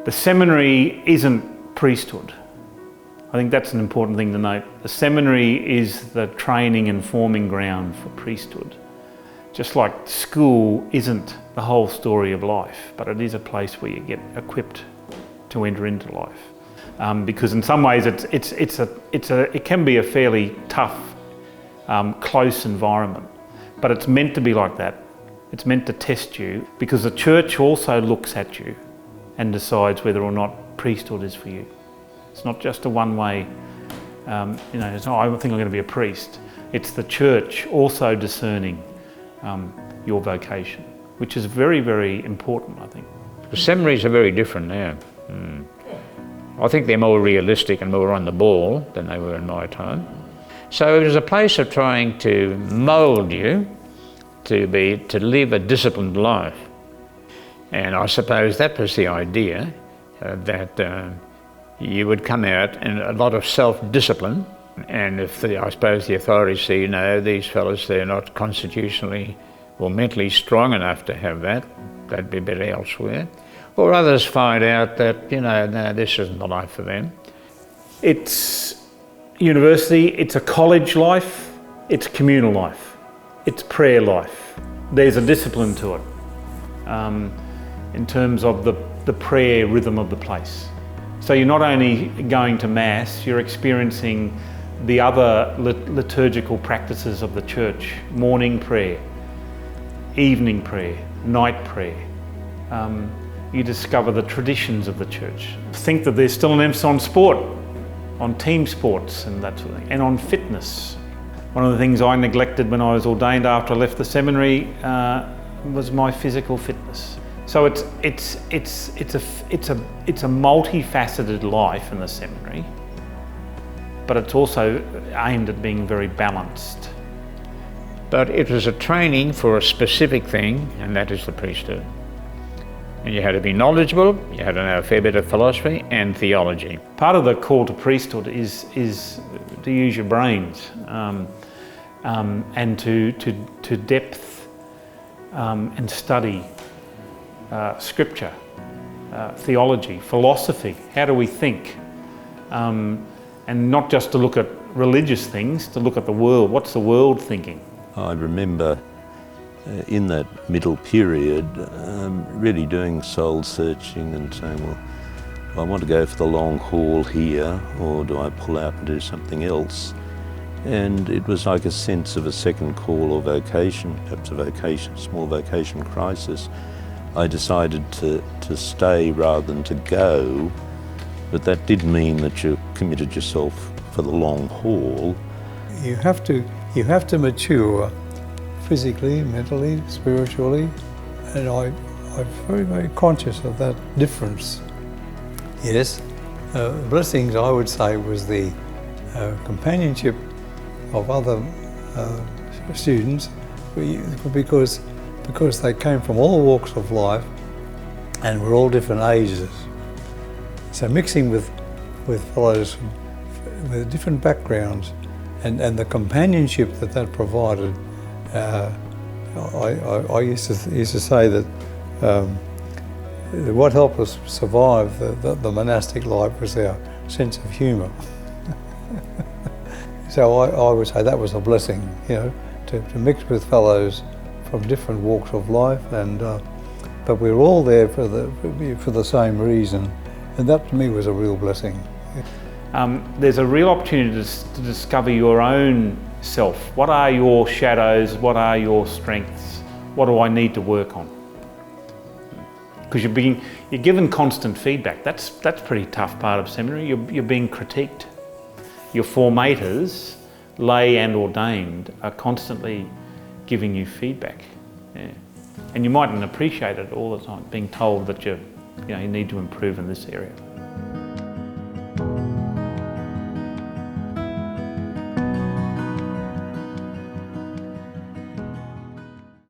The seminary isn't priesthood. I think that's an important thing to note. The seminary is the training and forming ground for priesthood. Just like school isn't the whole story of life, but it is a place where you get equipped to enter into life. Because in some ways it can be a fairly tough, close environment, but it's meant to be like that. It's meant to test you, because the church also looks at you and decides whether or not priesthood is for you. It's not just a one-way, it's not, I think I'm going to be a priest. It's the church also discerning your vocation, which is very, very important, I think. The seminaries are very different now. I think they're more realistic and more on the ball than they were in my time. So it was a place of trying to mould you to live a disciplined life. And I suppose that was the idea, that you would come out in a lot of self-discipline. And if I suppose the authorities see, these fellas, they're not constitutionally or mentally strong enough to have that, they'd be better elsewhere. Or others find out that, no, this isn't the life for them. It's university, it's a college life, it's communal life, it's prayer life. There's a discipline to it in terms of the prayer rhythm of the place. So you're not only going to Mass, you're experiencing the other liturgical practices of the church: morning prayer, evening prayer, night prayer. You discover the traditions of the church. Think that there's still an emphasis on sport, on team sports and that sort of thing, and on fitness. One of the things I neglected when I was ordained after I left the seminary was my physical fitness. So it's a multifaceted life in the seminary, but it's also aimed at being very balanced. But it was a training for a specific thing, and that is the priesthood. And you had to be knowledgeable, you had to know a fair bit of philosophy and theology. Part of the call to priesthood is to use your brains and to depth and study scripture, theology, philosophy. How do we think? And not just to look at religious things, to look at the world. What's the world thinking? I remember in that middle period really doing soul searching and saying, well, do I want to go for the long haul here, or do I pull out and do something else? And it was like a sense of a second call or vocation, perhaps a small vocation crisis. I decided to stay rather than to go, but that did mean that you committed yourself for the long haul. You have to mature physically, mentally, spiritually, and I'm very, very conscious of that difference. Yes, blessings, I would say, was the companionship of other students, because they came from all walks of life and were all different ages. So mixing with fellows with different backgrounds and the companionship that provided, I used to say that what helped us survive the monastic life was our sense of humour. So I would say that was a blessing, to mix with fellows from different walks of life, but we were all there for the same reason, and that to me was a real blessing. There's a real opportunity to discover your own self. What are your shadows? What are your strengths? What do I need to work on? Because you're given constant feedback. That's a pretty tough part of seminary. You're being critiqued. Your formators, lay and ordained, are constantly giving you feedback. Yeah. And you mightn't appreciate it all the time, being told that you need to improve in this area.